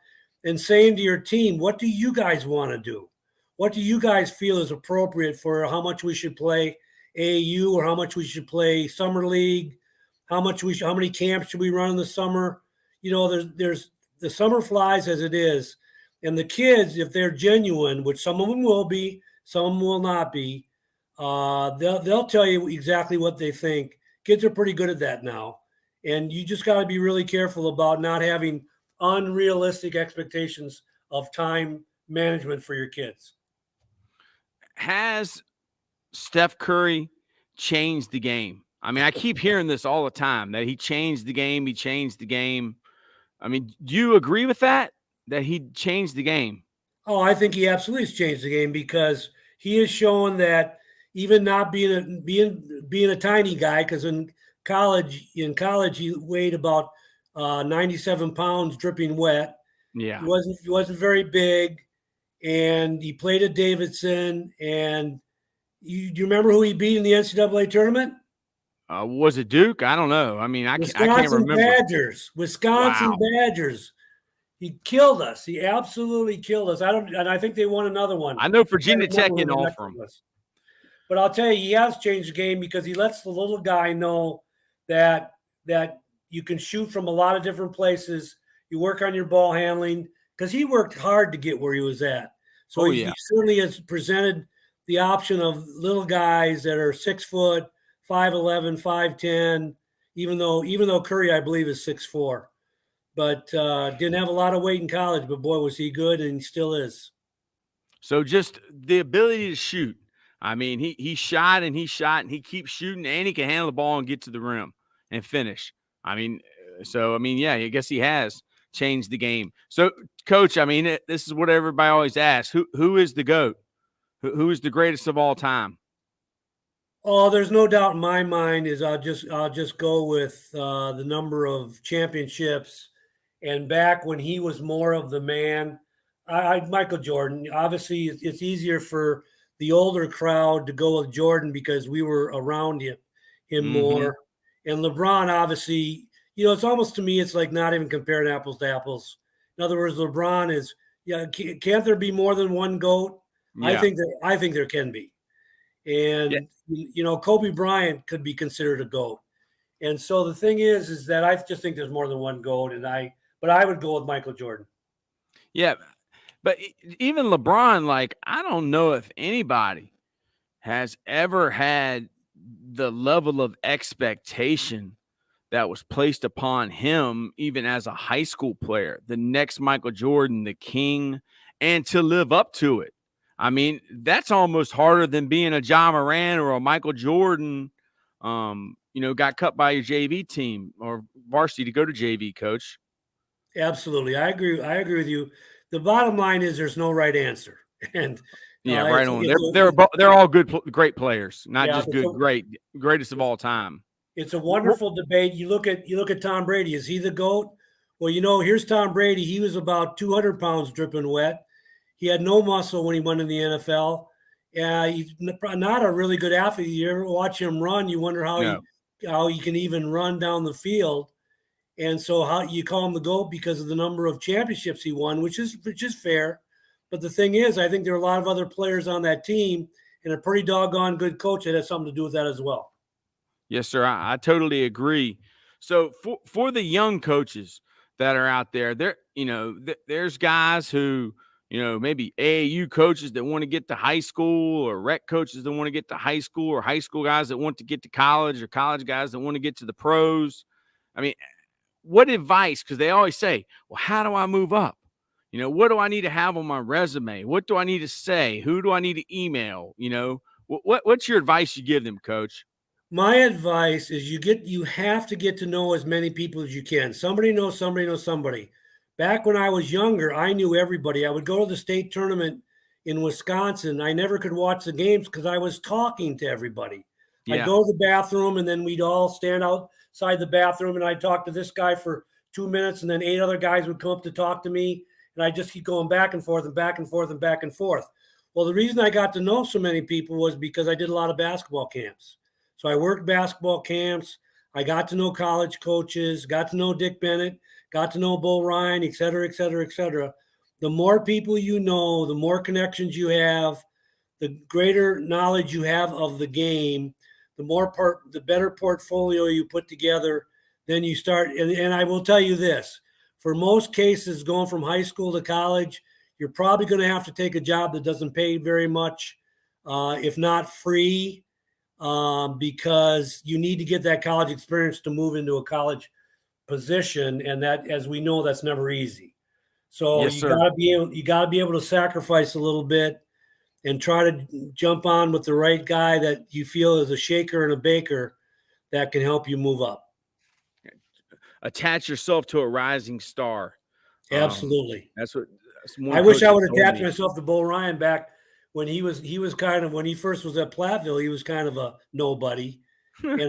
and saying to your team, what do you guys want to do? What do you guys feel is appropriate for how much we should play AAU or how much we should play summer league? How many camps should we run in the summer? There's the summer flies as it is, and the kids, if they're genuine, which some of them will be, some of them will not be, they'll tell you exactly what they think. Kids are pretty good at that now, and you just got to be really careful about not having unrealistic expectations of time management for your kids. Has Steph Curry changed the game? I mean, I keep hearing this all the time that he changed the game. He changed the game. I mean, do you agree with that? That he changed the game? Oh, I think he absolutely has changed the game because he has shown that even not being a tiny guy, because in college he weighed about 97 pounds, dripping wet. Yeah. He wasn't very big, and he played at Davidson. And do you remember who he beat in the NCAA tournament? Was it Duke? I don't know. I mean, I can't Wisconsin remember. Badgers. Wisconsin Wow. Badgers. He killed us. He absolutely killed us. And I think they won another one. I know I can't Virginia remember Tech who didn't the next offer one him. was. But I'll tell you, he has changed the game because he lets the little guy know that you can shoot from a lot of different places. You work on your ball handling, because he worked hard to get where he was at. So Oh he yeah. certainly has presented the option of little guys that are 6 foot, 5'11", 5'10", even though Curry, I believe, is 6'4". But didn't have a lot of weight in college, but boy, was he good, and he still is. So just the ability to shoot. I mean, he shot and he shot and he keeps shooting and he can handle the ball and get to the rim and finish. I mean, yeah, I guess he has changed the game. So, Coach, I mean, this is what everybody always asks: who is the GOAT? Who is the greatest of all time? Oh, there's no doubt in my mind. I'll just go with the number of championships, and back when he was more of the man, Michael Jordan. Obviously, it's easier for the older crowd to go with Jordan because we were around him Mm-hmm. more. And LeBron, obviously, it's almost, to me, it's like not even comparing apples to apples. In other words, LeBron is, yeah. Can't there be more than one GOAT? Yeah. I think there can be. Yeah. And Kobe Bryant could be considered a GOAT. And so the thing is that I just think there's more than one GOAT, but I would go with Michael Jordan. Yeah. But even LeBron, like, I don't know if anybody has ever had the level of expectation that was placed upon him, even as a high school player, the next Michael Jordan, the king, and to live up to it. I mean, that's almost harder than being a John Moran or a Michael Jordan. Got cut by your JV team or varsity to go to JV, coach. Absolutely. I agree. I agree with you. The bottom line is there's no right answer. And Yeah, right it's, on. it's, They're all good, great players, not yeah, just good, greatest of all time. it's a wonderful debate. You look at Tom Brady. Is he the GOAT? Well, here's Tom Brady. He was about 200 pounds dripping wet. He had no muscle when he went in the NFL. He's not a really good athlete. You ever watch him run, you wonder how No, he can even run down the field. And so how you call him the GOAT because of the number of championships he won, which is fair. But the thing is, I think there are a lot of other players on that team and a pretty doggone good coach that has something to do with that as well. yes, sir. I totally agree. So for the young coaches that are out there, there's guys who maybe AAU coaches that want to get to high school, or rec coaches that want to get to high school, or high school guys that want to get to college, or college guys that want to get to the pros. I mean, what advice? Because they always say, "Well, how do I move up?" What do I need to have on my resume? What do I need to say? Who do I need to email? What's your advice you give them, Coach? My advice is you have to get to know as many people as you can. Somebody knows somebody knows somebody. Back when I was younger, I knew everybody. I would go to the state tournament in Wisconsin. I never could watch the games because I was talking to everybody. I'd Yeah. go to the bathroom, and then we'd all stand outside the bathroom, and I'd talk to this guy for 2 minutes, and then 8 other guys would come up to talk to me, and I'd just keep going back and forth and back and forth and back and forth. Well, the reason I got to know so many people was because I did a lot of basketball camps. So I worked basketball camps. I got to know college coaches, got to know Dick Bennett, got to know Bo Ryan, et cetera, et cetera, et cetera. The more people you know, the more connections you have, the greater knowledge you have of the game, the better portfolio you put together. Then you start, and I will tell you this: for most cases, going from high school to college, you're probably going to have to take a job that doesn't pay very much, if not free, because you need to get that college experience to move into a college position, and that, as we know, that's never easy. So Yes, you sir. got to be able to sacrifice a little bit and try to jump on with the right guy that you feel is a shaker and a baker that can help you move up. Attach yourself to a rising star. Absolutely. That's what I one wish coach I has would told attach me. myself to Bo Ryan back when he was kind of, when he first was at Platteville, he was kind of a nobody, and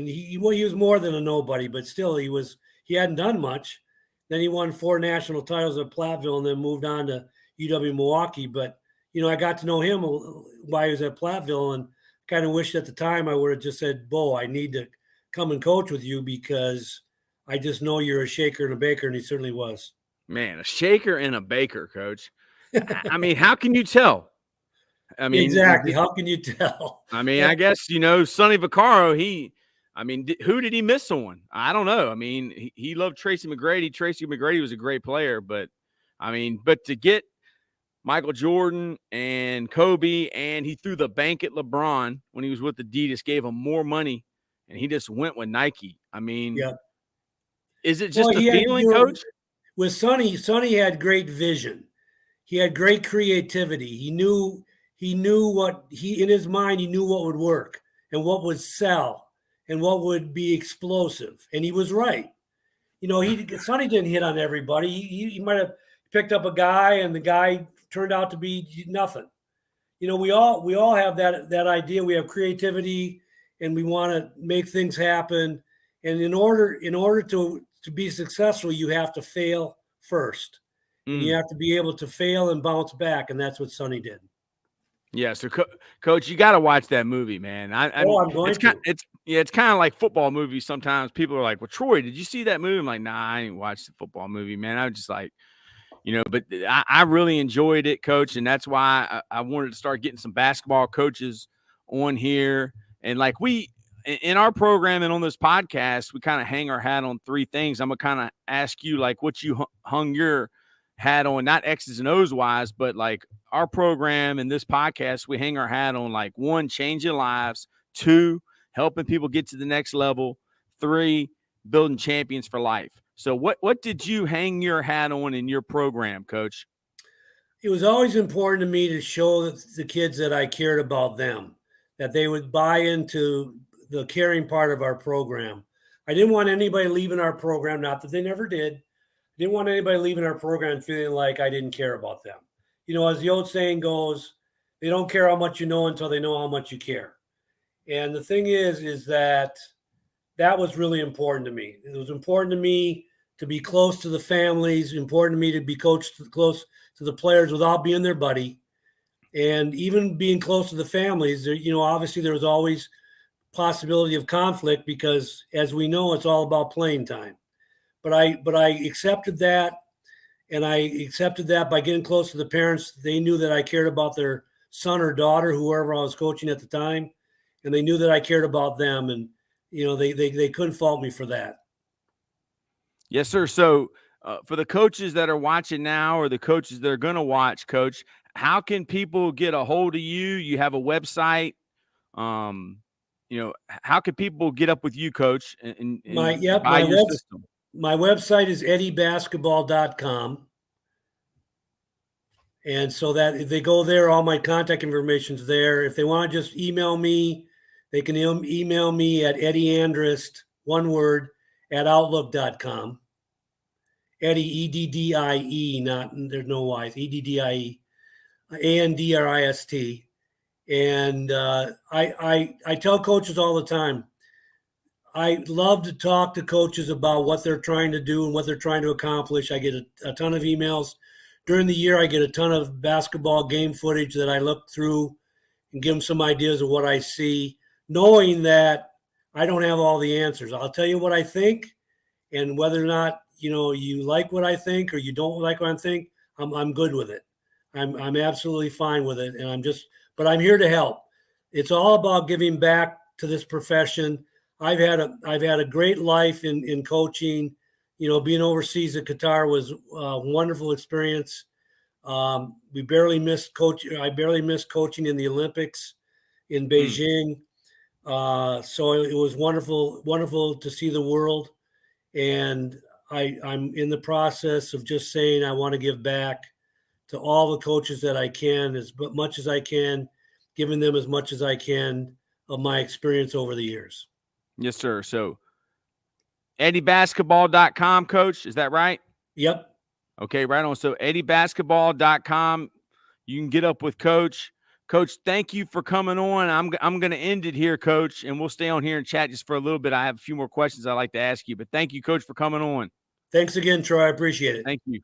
he well, he was more than a nobody, but still he hadn't done much. Then he won 4 national titles at Platteville, and then moved on to UW Milwaukee. But I got to know him while he was at Platteville, and kind of wished at the time I would have just said, "Bo, I need to come and coach with you because I just know you're a shaker and a baker," and he certainly was. Man, a shaker and a baker, Coach. I mean, how can you tell? I mean, Exactly. How can you tell? I guess, Sonny Vaccaro, who did he miss on? I don't know. I mean, he loved Tracy McGrady. Tracy McGrady was a great player, but to get Michael Jordan and Kobe, and he threw the bank at LeBron when he was with Adidas, gave him more money, and he just went with Nike. I mean, Yeah. is it just Well, a feeling, Coach? with Sonny had great vision. He had great creativity. He knew what in his mind, he knew what would work and what would sell and what would be explosive. And he was right. Sonny didn't hit on everybody. He might have picked up a guy and the guy turned out to be nothing. We all have that idea. We have creativity and we want to make things happen. And in order to be successful, you have to fail first. And you have to be able to fail and bounce back, and that's what Sonny did. Yeah, so Coach, you got to watch that movie, man. I'm going to. It's kind of like football movies. Sometimes people are like, "Well, Troy, did you see that movie?" I'm like, "Nah, I ain't watched the football movie, man." I was just like, but I really enjoyed it, Coach, and that's why I wanted to start getting some basketball coaches on here. And like in our program and on this podcast, we kind of hang our hat on 3 things. I'm gonna kind of ask you like what you hung your hat on, not X's and O's wise, but like our program and this podcast, we hang our hat on like 1, changing lives, 2, helping people get to the next level, 3, building champions for life. So what did you hang your hat on in your program, Coach? It was always important to me to show the kids that I cared about them, that they would buy into the caring part of our program. I didn't want anybody leaving our program, not that they never did. I didn't want anybody leaving our program feeling like I didn't care about them. As the old saying goes, they don't care how much you know until they know how much you care. And the thing is that was really important to me. It was important to me to be close to the families, important to me to be close to the players without being their buddy. And even being close to the families, obviously there was always possibility of conflict because, as we know, it's all about playing time. But I accepted that, and I accepted that by getting close to the parents. They knew that I cared about their son or daughter, whoever I was coaching at the time, and they knew that I cared about them, and they couldn't fault me for that. Yes, sir. So for the coaches that are watching now or the coaches that are going to watch, Coach, how can people get a hold of you? You have a website. How can people get up with you, Coach, and buy your system? My website is eddiebasketball.com. And so that if they go there, all my contact information is there. If they want to just email me, they can email me at Andrist, one word, at outlook.com. Eddie, Eddie, not, there's no Y's, Eddie, Andrist. And I tell coaches all the time, I love to talk to coaches about what they're trying to do and what they're trying to accomplish. I get a ton of emails. During the year, I get a ton of basketball game footage that I look through and give them some ideas of what I see, knowing that I don't have all the answers. I'll tell you what I think, and whether or not you like what I think or you don't like what I think, I'm good with it. I'm absolutely fine with it, and but I'm here to help. It's all about giving back to this profession. I've had a great life in coaching. Being overseas at Qatar was a wonderful experience. We barely missed coaching. I barely missed coaching in the Olympics in Beijing. So it was wonderful to see the world. And I'm in the process of just saying I want to give back to all the coaches that I can, as much as I can, giving them as much as I can of my experience over the years. Yes, sir. So eddiebasketball.com, Coach, is that right? Yep. Okay, right on. So eddiebasketball.com. You can get up with Coach. Coach, thank you for coming on. I'm going to end it here, Coach, and we'll stay on here and chat just for a little bit. I have a few more questions I'd like to ask you, but thank you, Coach, for coming on. Thanks again, Troy. I appreciate it. Thank you.